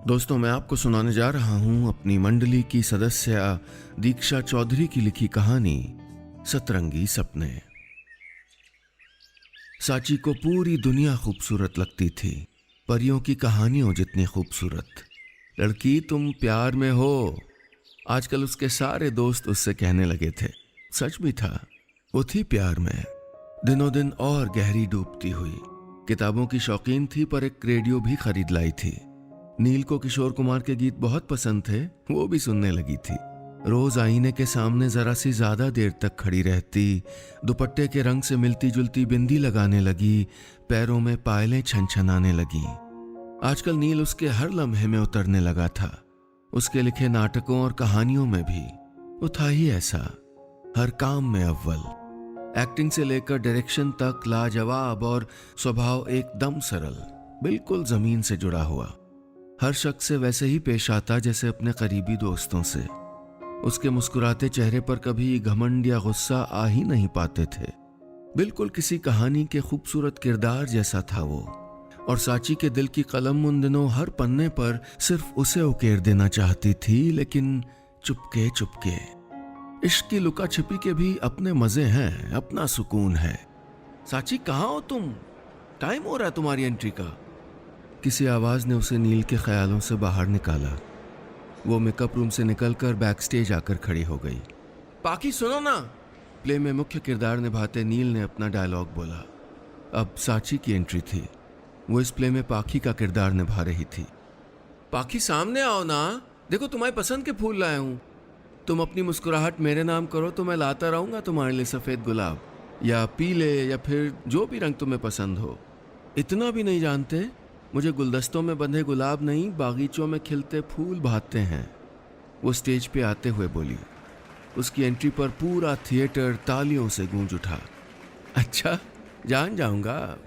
दोस्तों, मैं आपको सुनाने जा रहा हूं अपनी मंडली की सदस्य दीक्षा चौधरी की लिखी कहानी सतरंगी सपने। साची को पूरी दुनिया खूबसूरत लगती थी, परियों की कहानियों जितनी खूबसूरत। लड़की, तुम प्यार में हो, आजकल उसके सारे दोस्त उससे कहने लगे थे। सच भी था, वो थी प्यार में, दिनों दिन और गहरी डूबती हुई। किताबों की शौकीन थी, पर एक रेडियो भी खरीद लाई थी। नील को किशोर कुमार के गीत बहुत पसंद थे, वो भी सुनने लगी थी। रोज आईने के सामने जरा सी ज्यादा देर तक खड़ी रहती, दुपट्टे के रंग से मिलती जुलती बिंदी लगाने लगी, पैरों में पायलें छनछनाने लगी। आजकल नील उसके हर लम्हे में उतरने लगा था। उसके लिखे नाटकों और कहानियों में भी वो था ही ऐसा, हर काम में अव्वल। एक्टिंग से लेकर डायरेक्शन तक लाजवाब, और स्वभाव एकदम सरल, बिल्कुल जमीन से जुड़ा हुआ। हर शख्स से वैसे ही पेश आता जैसे अपने करीबी दोस्तों से। उसके मुस्कुराते चेहरे पर कभी घमंड या गुस्सा आ ही नहीं पाते थे। बिल्कुल किसी कहानी के खूबसूरत किरदार जैसा था वो। और साची के दिल की कलम उन दिनों हर पन्ने पर सिर्फ उसे उकेर देना चाहती थी, लेकिन चुपके चुपके। इश्क की लुका छिपी के भी अपने मजे हैं, अपना सुकून है। साची, कहाँ हो तुम? टाइम हो रहा है तुम्हारी एंट्री का। किसी आवाज ने उसे नील के ख्यालों से बाहर निकाला। वो मेकअप रूम से निकलकर बैक स्टेज आकर खड़ी हो गई। पाखी, सुनो ना। प्ले में मुख्य किरदार निभाते नील ने अपना डायलॉग बोला। अब साची की एंट्री थी। वो इस प्ले में पाखी का किरदार निभा रही थी। पाखी, सामने आओ ना, देखो तुम्हारी पसंद के फूल लाया हूं। तुम अपनी मुस्कुराहट मेरे नाम करो तो मैं लाता रहूंगा तुम्हारे लिए सफेद गुलाब, या पीले, या फिर जो भी रंग तुम्हें पसंद हो। इतना भी नहीं जानते, मुझे गुलदस्तों में बंधे गुलाब नहीं, बागीचों में खिलते फूल भाते हैं। वो स्टेज पे आते हुए बोली। उसकी एंट्री पर पूरा थिएटर तालियों से गूंज उठा। अच्छा, जान जाऊंगा।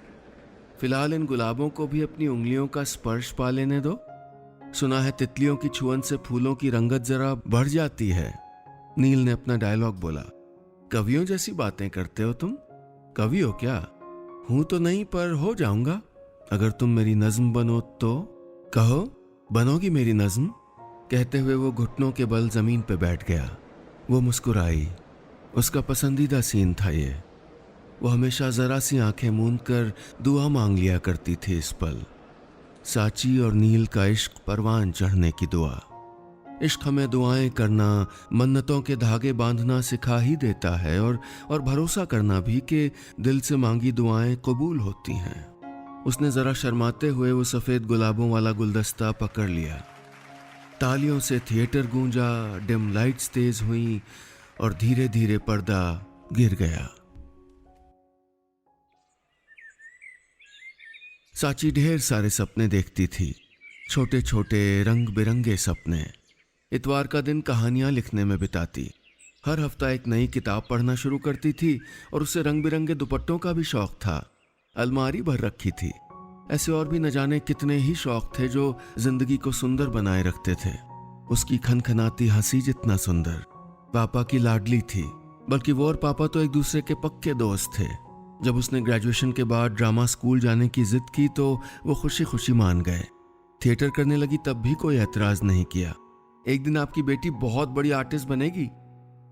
फिलहाल इन गुलाबों को भी अपनी उंगलियों का स्पर्श पा लेने दो। सुना है तितलियों की छुअन से फूलों की रंगत जरा बढ़ जाती है। नील ने अपना डायलॉग बोला। कवियों जैसी बातें करते हो तुम। कवि हो क्या? हूं तो नहीं, पर हो जाऊंगा अगर तुम मेरी नज्म बनो तो। कहो, बनोगी मेरी नज्म? कहते हुए वो घुटनों के बल जमीन पे बैठ गया। वो मुस्कुराई। उसका पसंदीदा सीन था ये। वो हमेशा जरा सी आंखें मूंद कर दुआ मांग लिया करती थी इस पल। साची और नील का इश्क परवान चढ़ने की दुआ। इश्क हमें दुआएं करना, मन्नतों के धागे बांधना सिखा ही देता है, और भरोसा करना भी कि दिल से मांगी दुआएं कबूल होती हैं। उसने जरा शर्माते हुए वो सफेद गुलाबों वाला गुलदस्ता पकड़ लिया। तालियों से थिएटर गूंजा, डिम लाइट्स तेज हुई, और धीरे धीरे पर्दा गिर गया। साची ढेर सारे सपने देखती थी, छोटे छोटे रंग बिरंगे सपने। इतवार का दिन कहानियां लिखने में बिताती। हर हफ्ता एक नई किताब पढ़ना शुरू करती थी, और उसे रंग बिरंगे दुपट्टों का भी शौक था। अलमारी भर रखी थी। ऐसे और भी न जाने कितने ही शौक थे जो जिंदगी को सुंदर बनाए रखते थे। उसकी खनखनाती हंसी जितना सुंदर। पापा की लाडली थी, बल्कि वो और पापा तो एक दूसरे के पक्के दोस्त थे। जब उसने ग्रेजुएशन के बाद ड्रामा स्कूल जाने की जिद की तो वो खुशी खुशी मान गए। थिएटर करने लगी तब भी कोई एतराज नहीं किया। एक दिन आपकी बेटी बहुत बड़ी आर्टिस्ट बनेगी,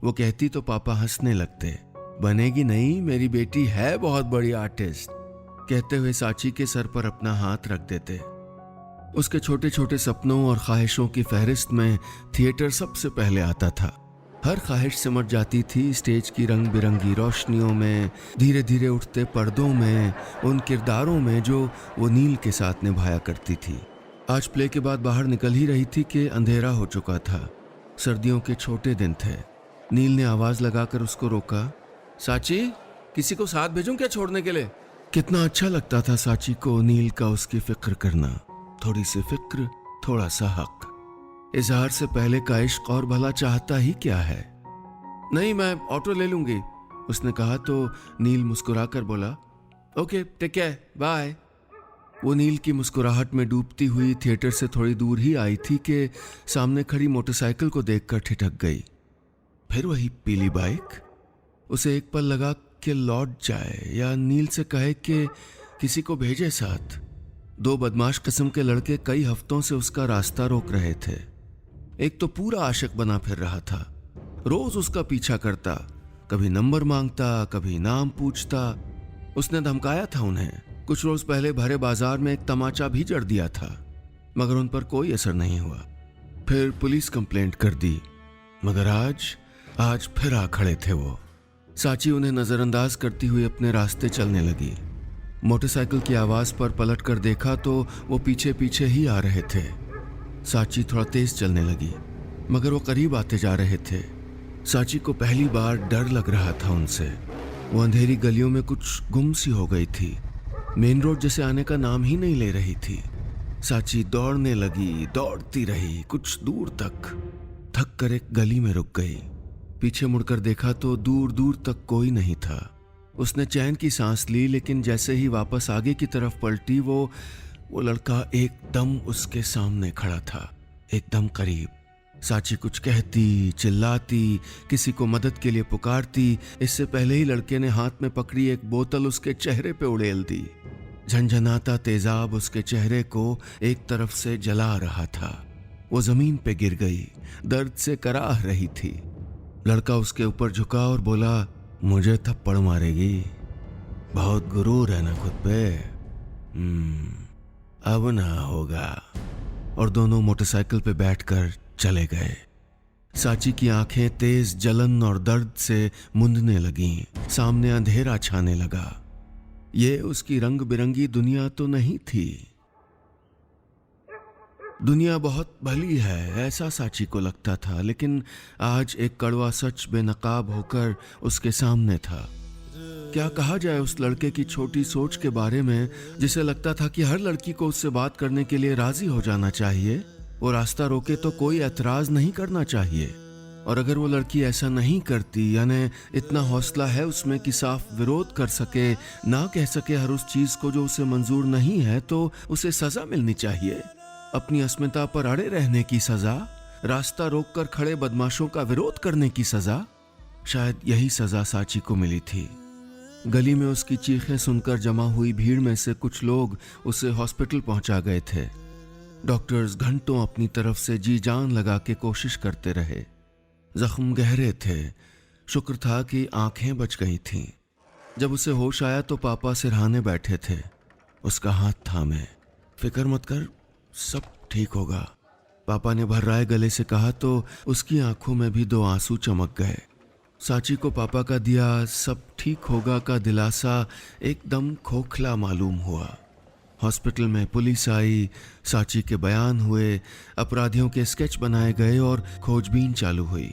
वो कहती तो पापा हंसने लगते। बनेगी नहीं, मेरी बेटी है बहुत बड़ी आर्टिस्ट, कहते हुए साची के सर पर अपना हाथ रख देते। उसके छोटे छोटे सपनों और ख्वाहिशों की फहरिस्त में थिएटर सबसे पहले आता था। हर ख्वाहिश सिमट जाती थी स्टेज की रंग बिरंगी रोशनियों में, धीरे धीरे उठते पर्दों में, उन किरदारों में जो वो नील के साथ निभाया करती थी। आज प्ले के बाद बाहर निकल ही रही थी कि अंधेरा हो चुका था। सर्दियों के छोटे दिन थे। नील ने आवाज लगाकर उसको रोका। साची, किसी को साथ भेजूं क्या छोड़ने के लिए? कितना अच्छा लगता था साची को नील का उसकी फिक्र करना। थोड़ी सी फिक्र, थोड़ा सा हक। इजहार से पहले का इश्क और भला चाहता ही क्या है। नहीं, मैं ऑटो ले लूंगी, उसने कहा तो नील मुस्कुराकर बोला, ओके, टेक केयर, बाय। वो नील की मुस्कुराहट में डूबती हुई थिएटर से थोड़ी दूर ही आई थी कि सामने खड़ी मोटरसाइकिल को देखकर ठिठक गई। फिर वही पीली बाइक। उसे एक पल लगा कि लौट जाए या नील से कहे कि किसी को भेजे साथ। दो बदमाश किस्म के लड़के कई हफ्तों से उसका रास्ता रोक रहे थे। एक तो पूरा आशिक बना फिर रहा था, रोज उसका पीछा करता, कभी नंबर मांगता, कभी नाम पूछता। उसने धमकाया था उन्हें। कुछ रोज पहले भरे बाजार में एक तमाचा भी जड़ दिया था, मगर उन पर कोई असर नहीं हुआ। फिर पुलिस कंप्लेंट कर दी, मगर आज फिर आ खड़े थे वो। साची उन्हें नजरअंदाज करती हुई अपने रास्ते चलने लगी। मोटरसाइकिल की आवाज पर पलट कर देखा तो वो पीछे पीछे ही आ रहे थे। साची थोड़ा तेज चलने लगी, मगर वो करीब आते जा रहे थे। साची को पहली बार डर लग रहा था उनसे। वो अंधेरी गलियों में कुछ गुम सी हो गई थी, मेन रोड जैसे आने का नाम ही नहीं ले रही थी। साची दौड़ने लगी, दौड़ती रही कुछ दूर तक, थक कर एक गली में रुक गई। पीछे मुड़कर देखा तो दूर दूर तक कोई नहीं था। उसने चैन की सांस ली, लेकिन जैसे ही वापस आगे की तरफ पलटी वो लड़का एकदम उसके सामने खड़ा था, एकदम करीब। साची कुछ कहती, चिल्लाती, किसी को मदद के लिए पुकारती, इससे पहले ही लड़के ने हाथ में पकड़ी एक बोतल उसके चेहरे पे उड़ेल दी। झंझनाता तेजाब उसके चेहरे को एक तरफ से जला रहा था। वो जमीन पे गिर गई, दर्द से कराह रही थी। लड़का उसके ऊपर झुका और बोला, मुझे थप्पड़ मारेगी? बहुत गुरूर है ना खुद पे। अब ना होगा। और दोनों मोटरसाइकिल पे बैठकर चले गए। साची की आंखें तेज जलन और दर्द से मुंदने लगीं। सामने अंधेरा छाने लगा। ये उसकी रंग बिरंगी दुनिया तो नहीं थी। दुनिया बहुत भली है, ऐसा साची को लगता था, लेकिन आज एक कड़वा सच बेनकाब होकर उसके सामने था। क्या कहा जाए उस लड़के की छोटी सोच के बारे में, जिसे लगता था कि हर लड़की को उससे बात करने के लिए राजी हो जाना चाहिए। वो रास्ता रोके तो कोई एतराज नहीं करना चाहिए, और अगर वो लड़की ऐसा नहीं करती, यानी इतना हौसला है उसमें कि साफ विरोध कर सके, ना कह सके हर उस चीज को जो उसे मंजूर नहीं है, तो उसे सजा मिलनी चाहिए। अपनी अस्मिता पर अड़े रहने की सजा, रास्ता रोककर खड़े बदमाशों का विरोध करने की सजा। शायद यही सजा साची को मिली थी। गली में उसकी चीखें सुनकर जमा हुई भीड़ में से कुछ लोग उसे हॉस्पिटल पहुंचा गए थे। डॉक्टर्स घंटों अपनी तरफ से जी जान लगा के कोशिश करते रहे। जख्म गहरे थे, शुक्र था कि आंखें बच गई थीं। जब उसे होश आया तो पापा सिरहाने बैठे थे। उसका हाथ थामे, फिक्र मत कर, सब ठीक होगा। पापा ने भर्राए गले से कहा तो उसकी आंखों में भी दो आंसू चमक गए। साची को पापा का दिया सब ठीक होगा का दिलासा एकदम खोखला मालूम हुआ। हॉस्पिटल में पुलिस आई, साची के बयान हुए, अपराधियों के स्केच बनाए गए और खोजबीन चालू हुई।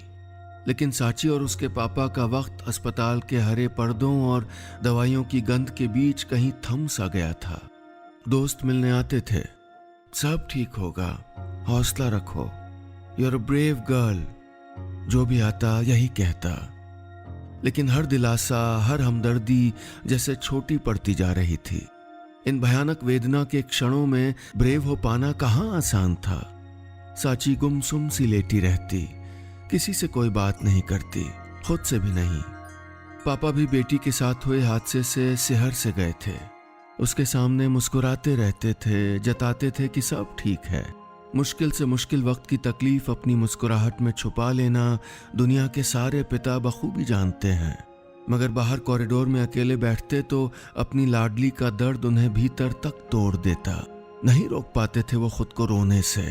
लेकिन साची और उसके पापा का वक्त अस्पताल के हरे पर्दों और दवाइयों की गंध के बीच कहीं थम सा गया था। दोस्त मिलने आते थे, सब ठीक होगा, हौसला रखो, you are a brave girl, जो भी आता यही कहता। लेकिन हर दिलासा, हर हमदर्दी जैसे छोटी पड़ती जा रही थी। इन भयानक वेदना के क्षणों में ब्रेव हो पाना कहाँ आसान था। साची गुमसुम सी लेटी रहती, किसी से कोई बात नहीं करती, खुद से भी नहीं। पापा भी बेटी के साथ हुए हादसे से सिहर से गए थे। उसके सामने मुस्कुराते रहते थे, जताते थे कि सब ठीक है। मुश्किल से मुश्किल वक्त की तकलीफ अपनी मुस्कुराहट में छुपा लेना दुनिया के सारे पिता बखूबी जानते हैं। मगर बाहर कॉरिडोर में अकेले बैठते तो अपनी लाडली का दर्द उन्हें भीतर तक तोड़ देता। नहीं रोक पाते थे वो खुद को रोने से।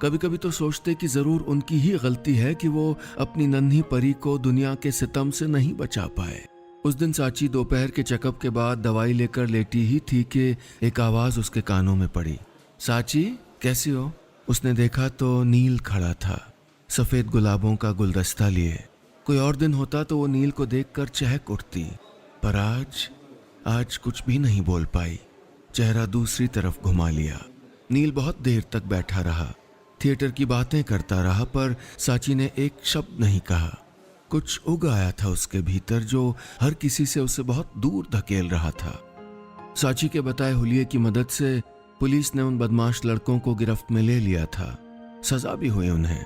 कभी कभी तो सोचते कि जरूर उनकी ही गलती है कि वो अपनी नन्ही परी को दुनिया के सितम से नहीं बचा पाए। उस दिन साची दोपहर के चेकअप के बाद दवाई लेकर लेटी ही थी कि एक आवाज उसके कानों में पड़ी, साची कैसी हो? उसने देखा तो नील खड़ा था, सफेद गुलाबों का गुलदस्ता लिए। कोई और दिन होता तो वो नील को देखकर चहक उठती, पर आज कुछ भी नहीं बोल पाई। चेहरा दूसरी तरफ घुमा लिया। नील बहुत देर तक बैठा रहा, थिएटर की बातें करता रहा, पर साची ने एक शब्द नहीं कहा। कुछ उग आया था उसके भीतर जो हर किसी से उसे बहुत दूर धकेल रहा था। साची के बताए हुलिये की मदद से पुलिस ने उन बदमाश लड़कों को गिरफ्त में ले लिया था। सजा भी हुई उन्हें,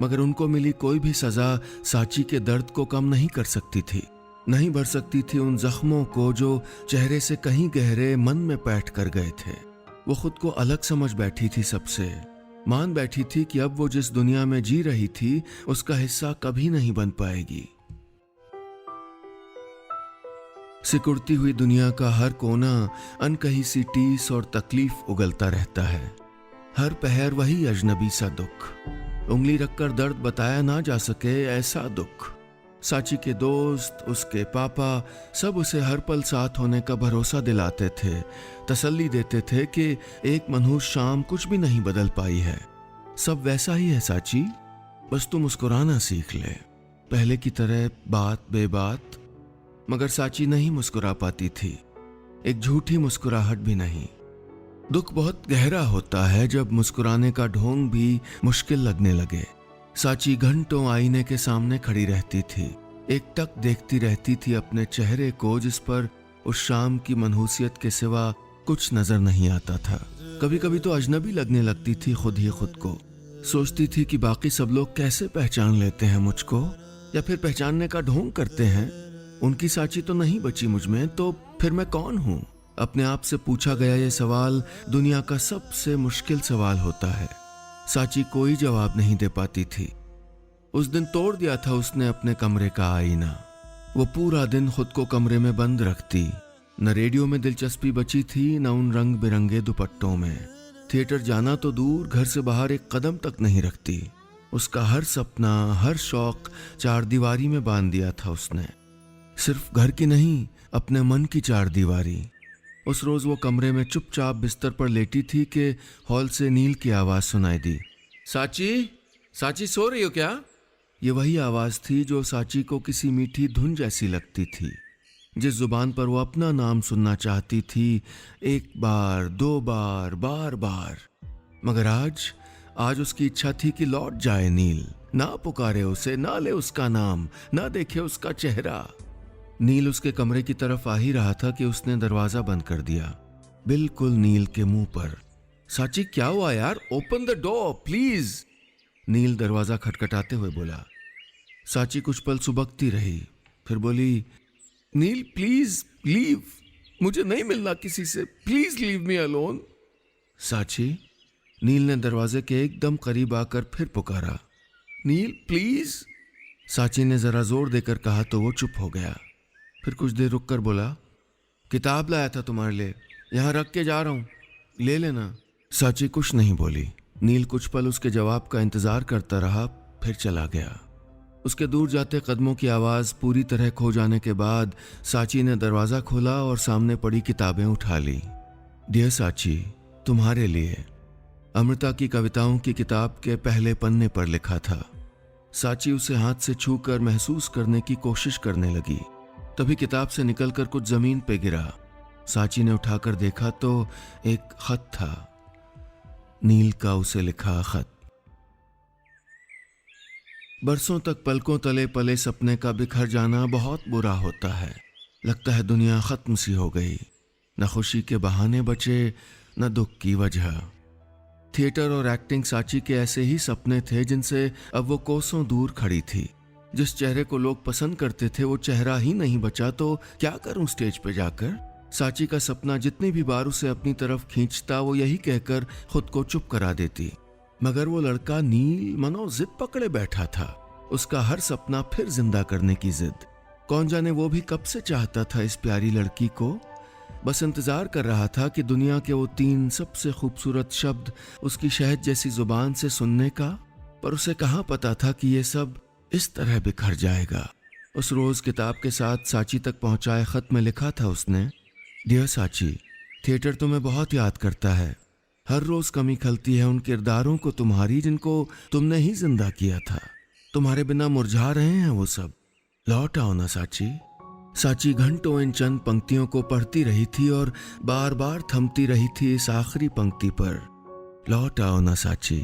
मगर उनको मिली कोई भी सजा साची के दर्द को कम नहीं कर सकती थी, नहीं भर सकती थी उन जख्मों को जो चेहरे से कहीं गहरे मन में बैठ कर गए थे। वो खुद को अलग समझ बैठी थी सबसे, मान बैठी थी कि अब वो जिस दुनिया में जी रही थी उसका हिस्सा कभी नहीं बन पाएगी। सिकुड़ती हुई दुनिया का हर कोना अनकही सी टीस और तकलीफ उगलता रहता है। हर पहर वही अजनबी सा दुख, उंगली रखकर दर्द बताया ना जा सके ऐसा दुख। साची के दोस्त, उसके पापा, सब उसे हर पल साथ होने का भरोसा दिलाते थे, तसल्ली देते थे कि एक मनहूस शाम कुछ भी नहीं बदल पाई है, सब वैसा ही है साची, बस तू मुस्कुराना सीख ले, पहले की तरह बात बेबात। मगर साची नहीं मुस्कुरा पाती थी, एक झूठी मुस्कुराहट भी नहीं। दुख बहुत गहरा होता है जब मुस्कुराने का ढोंग भी मुश्किल लगने लगे। साची घंटों आईने के सामने खड़ी रहती थी, एकटक देखती रहती थी अपने चेहरे को जिस पर उस शाम की मनहूसियत के सिवा कुछ नजर नहीं आता था। कभी कभी तो अजनबी लगने लगती थी खुद ही खुद को। सोचती थी कि बाकी सब लोग कैसे पहचान लेते हैं मुझको, या फिर पहचानने का ढोंग करते हैं। उनकी साची तो नहीं बची मुझ में, तो फिर मैं कौन हूं? अपने आप से पूछा गया ये सवाल दुनिया का सबसे मुश्किल सवाल होता है। साची कोई जवाब नहीं दे पाती थी। उस दिन तोड़ दिया था उसने अपने कमरे का आईना। वो पूरा दिन खुद को कमरे में बंद रखती। न रेडियो में दिलचस्पी बची थी, न उन रंग बिरंगे दुपट्टों में। थिएटर जाना तो दूर, घर से बाहर एक कदम तक नहीं रखती। उसका हर सपना, हर शौक चार दीवारी में बांध दिया था उसने। सिर्फ घर की नहीं, अपने मन की चार दीवारी। उस रोज वो कमरे में चुपचाप बिस्तर पर लेटी थी कि हॉल से नील की आवाज सुनाई दी। साची, साची सो रही हो क्या? ये वही आवाज थी जो साची को किसी मीठी धुन जैसी लगती थी, जिस जुबान पर वो अपना नाम सुनना चाहती थी, एक बार, दो बार, बार बार। मगर आज उसकी इच्छा थी कि लौट जाए नील, ना पुकारे उसे, ना ले उसका नाम, ना देखे उसका चेहरा। नील उसके कमरे की तरफ आ ही रहा था कि उसने दरवाजा बंद कर दिया, बिल्कुल नील के मुंह पर। साची क्या हुआ यार, ओपन द डोर प्लीज, नील दरवाजा खटखटाते हुए बोला। साची कुछ पल सुबकती रही, फिर बोली, नील प्लीज लीव, मुझे नहीं मिलना किसी से, प्लीज लीव मी अलोन। साची, नील ने दरवाजे के एकदम करीब आकर फिर पुकारा, नील प्लीज। साची ने जरा जोर देकर कहा तो वो चुप हो गया। फिर कुछ देर रुककर बोला, किताब लाया था तुम्हारे लिए, यहां रख के जा रहा हूं, ले लेना। साची कुछ नहीं बोली। नील कुछ पल उसके जवाब का इंतजार करता रहा, फिर चला गया। उसके दूर जाते कदमों की आवाज पूरी तरह खो जाने के बाद साची ने दरवाजा खोला और सामने पड़ी किताबें उठा ली। डियर साची, तुम्हारे लिए, अमृता की कविताओं की किताब के पहले पन्ने पर लिखा था। साची उसे हाथ से छूकर महसूस करने की कोशिश करने लगी। तभी किताब से निकलकर कुछ जमीन पे गिरा। साची ने उठाकर देखा तो एक खत था, नील का उसे लिखा खत। बरसों तक पलकों तले पले सपने का बिखर जाना बहुत बुरा होता है। लगता है दुनिया खत्म सी हो गई, न खुशी के बहाने बचे, न दुख की वजह। थिएटर और एक्टिंग साची के ऐसे ही सपने थे जिनसे अब वो कोसों दूर खड़ी थी। जिस चेहरे को लोग पसंद करते थे वो चेहरा ही नहीं बचा, तो क्या करूं स्टेज पे जाकर। साची का सपना जितनी भी बार उसे अपनी तरफ खींचता वो यही कहकर खुद को चुप करा देती। मगर वो लड़का नील मनो जिद पकड़े बैठा था, उसका हर सपना फिर जिंदा करने की जिद। कौन जाने वो भी कब से चाहता था इस प्यारी लड़की को, बस इंतजार कर रहा था कि दुनिया के वो 3 सबसे खूबसूरत शब्द उसकी शहद जैसी जुबान से सुनने का। पर उसे कहाँ पता था कि ये सब इस तरह बिखर जाएगा। उस रोज किताब के साथ साची तक पहुंचाए खत में लिखा था उसने, डियर साची, थिएटर तुम्हें बहुत याद करता है। हर रोज कमी खलती है उन किरदारों को तुम्हारी जिनको तुमने ही जिंदा किया था। तुम्हारे बिना मुरझा रहे हैं वो सब, लौट आओ ना साची। साची घंटों इन चंद पंक्तियों को पढ़ती रही थी और बार बार थमती रही थी इस आखिरी पंक्ति पर, लौट आओ ना साची।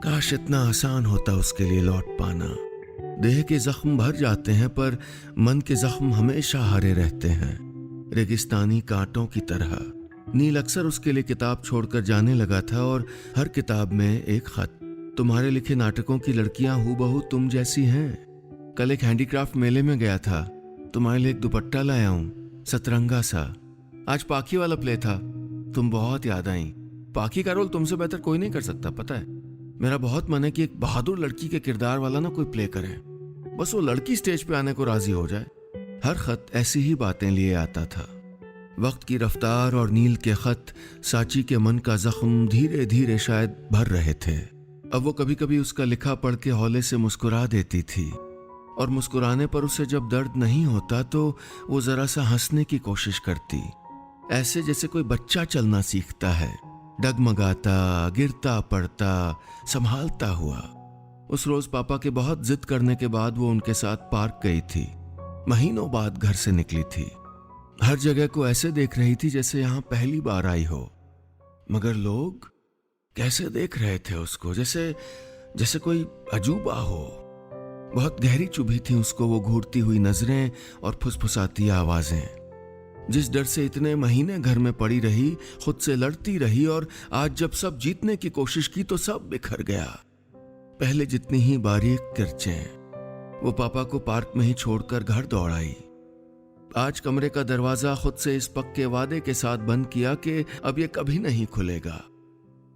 काश इतना आसान होता उसके लिए लौट पाना। देह के जख्म भर जाते हैं पर मन के जख्म हमेशा हरे रहते हैं, रेगिस्तानी कांटों की तरह। नील अक्सर उसके लिए किताब छोड़कर जाने लगा था और हर किताब में एक खत, तुम्हारे लिखे नाटकों की लड़कियां हूबहू तुम जैसी हैं। कल एक हैंडीक्राफ्ट मेले में गया था, तुम्हारे लिए एक दुपट्टा लाया हूं, सतरंगा सा। आज पाखी वाला प्ले था, तुम बहुत याद आई। पाखी का रोल तुमसे बेहतर कोई नहीं कर सकता, पता है। मेरा बहुत मन है कि एक बहादुर लड़की के किरदार वाला ना कोई प्ले करे, बस वो लड़की स्टेज पे आने को राजी हो जाए। हर खत ऐसी ही बातें लिए आता था। वक्त की रफ्तार और नील के खत साची के मन का जख्म धीरे धीरे शायद भर रहे थे। अब वो कभी कभी उसका लिखा पढ़ के हौले से मुस्कुरा देती थी, और मुस्कुराने पर उसे जब दर्द नहीं होता तो वो जरा सा हंसने की कोशिश करती, ऐसे जैसे कोई बच्चा चलना सीखता है, डगमगाता, गिरता पड़ता, संभालता हुआ। उस रोज पापा के बहुत जिद करने के बाद वो उनके साथ पार्क गई थी। महीनों बाद घर से निकली थी। हर जगह को ऐसे देख रही थी जैसे यहां पहली बार आई हो, मगर लोग कैसे देख रहे थे उसको, जैसे जैसे कोई अजूबा हो। बहुत गहरी चुभी थी उसको वो घूरती हुई नजरें और फुसफुसाती आवाजें। जिस डर से इतने महीने घर में पड़ी रही, खुद से लड़ती रही, और आज जब सब जीतने की कोशिश की तो सब बिखर गया। पहले जितनी ही बारीक किरचें। वो पापा को पार्क में ही छोड़कर घर दौड़ आई। आज कमरे का दरवाजा खुद से इस पक्के वादे के साथ बंद किया कि अब ये कभी नहीं खुलेगा।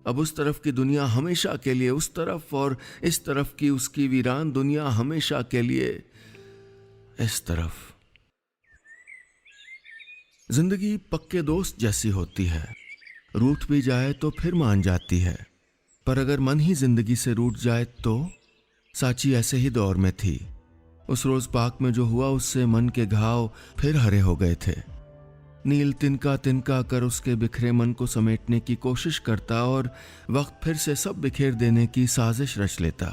अब उस तरफ की दुनिया हमेशा के लिए उस तरफ, और इस तरफ की उसकी वीरान दुनिया हमेशा के लिए इस तरफ। जिंदगी पक्के दोस्त जैसी होती है, रूठ भी जाए तो फिर मान जाती है, पर अगर मन ही जिंदगी से रूठ जाए तो। साची ऐसे ही दौर में थी। उस रोज पार्क में जो हुआ उससे मन के घाव फिर हरे हो गए थे। नील तिनका तिनका कर उसके बिखरे मन को समेटने की कोशिश करता और वक्त फिर से सब बिखेर देने की साजिश रच लेता।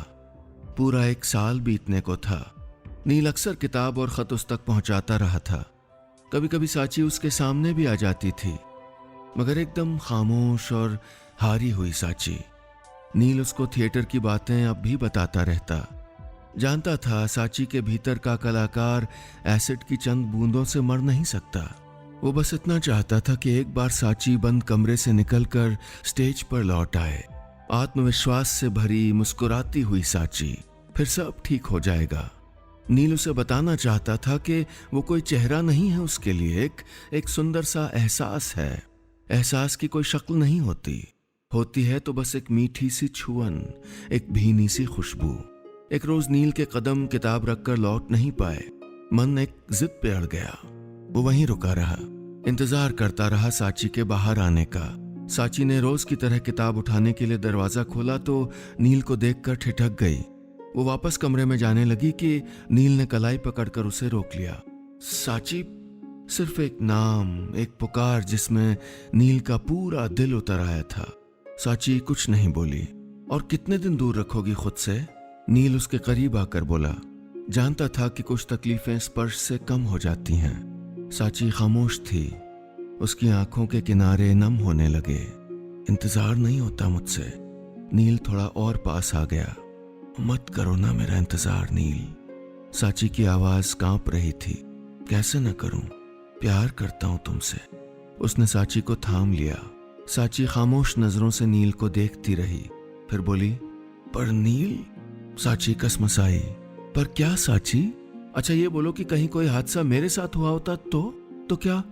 पूरा 1 साल बीतने को था। नील अक्सर किताब और खत उस तक पहुंचाता रहा था। कभी कभी साची उसके सामने भी आ जाती थी, मगर एकदम खामोश और हारी हुई साची। नील उसको थिएटर की बातें अब भी बताता रहता। जानता था साची के भीतर का कलाकार एसिड की चंद बूंदों से मर नहीं सकता। वो बस इतना चाहता था कि एक बार साची बंद कमरे से निकलकर स्टेज पर लौट आए। आत्मविश्वास से भरी मुस्कुराती हुई साची। फिर सब ठीक हो जाएगा। नील उसे बताना चाहता था कि वो कोई चेहरा नहीं है उसके लिए, एक सुंदर सा एहसास है। एहसास की कोई शक्ल नहीं होती है तो बस एक मीठी सी छुअन, एक भीनी सी खुशबू। एक रोज नील के कदम किताब रखकर लौट नहीं पाए। मन एक जिद पे अड़ गया। वो वहीं रुका रहा, इंतजार करता रहा साची के बाहर आने का। साची ने रोज की तरह किताब उठाने के लिए दरवाजा खोला तो नील को देखकर ठिठक गई। वो वापस कमरे में जाने लगी कि नील ने कलाई पकड़कर उसे रोक लिया। साची, सिर्फ एक नाम, एक पुकार जिसमें नील का पूरा दिल उतर आया था। साची कुछ नहीं बोली। और कितने दिन दूर रखोगी खुद से? नील उसके करीब आकर बोला। जानता था कि कुछ तकलीफें स्पर्श से कम हो जाती हैं। साची खामोश थी। उसकी आंखों के किनारे नम होने लगे। इंतजार नहीं होता मुझसे। नील थोड़ा और पास आ गया। मत करो ना मेरा इंतजार नील। साची की आवाज कांप रही थी। कैसे न करूं, प्यार करता हूं तुमसे। उसने साची को थाम लिया। साची खामोश नजरों से नील को देखती रही, फिर बोली, पर नील। साची कसमसाई। पर क्या साची? अच्छा ये बोलो कि कहीं कोई हादसा मेरे साथ हुआ होता तो क्या?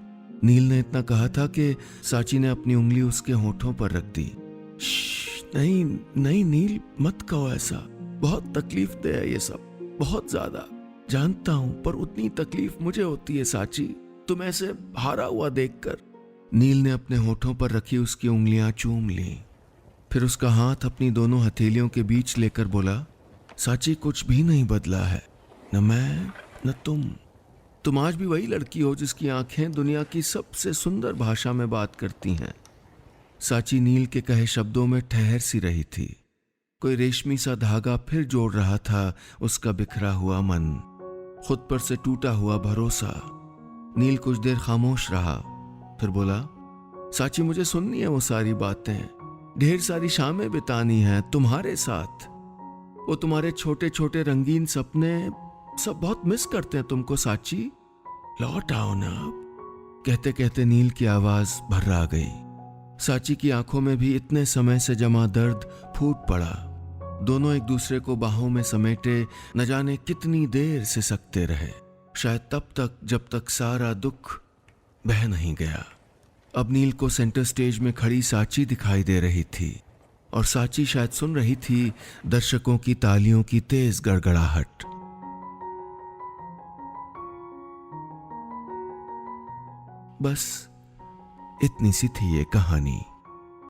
नील ने इतना कहा था कि साची ने अपनी उंगली उसके होठों पर रख दी। नहीं नहीं नील, मत कहो ऐसा। बहुत तकलीफ दे है ये सब, बहुत ज्यादा। जानता हूं, पर उतनी तकलीफ मुझे होती है साची, तुम ऐसे हारा हुआ देखकर। नील ने अपने होठों पर रखी उसकी उंगलियां चूम ली। फिर उसका हाथ अपनी दोनों हथेलियों के बीच लेकर बोला, साची कुछ भी नहीं बदला है, न मैं न तुम आज भी वही लड़की हो जिसकी आंखें दुनिया की सबसे सुंदर भाषा में बात करती हैं। साची नील के कहे शब्दों में ठहर सी रही थी। कोई रेशमी सा धागा फिर जोड़ रहा था उसका बिखरा हुआ मन, खुद पर से टूटा हुआ भरोसा। नील कुछ देर खामोश रहा, फिर बोला, साची मुझे सुननी है वो सारी बातें, ढेर सारी शामें बितानी है तुम्हारे साथ। वो तुम्हारे छोटे छोटे रंगीन सपने सब बहुत मिस करते हैं तुमको साची। लौट आओ ना। कहते कहते नील की आवाज भर्रा गई। साची की आंखों में भी इतने समय से जमा दर्द फूट पड़ा। दोनों एक दूसरे को बाहों में समेटे न जाने कितनी देर से सकते रहे, शायद तब तक जब तक सारा दुख बह नहीं गया। अब नील को सेंटर स्टेज में खड़ी साची दिखाई दे रही थी और साची शायद सुन रही थी दर्शकों की तालियों की तेज गड़गड़ाहट। बस इतनी सी थी ये कहानी।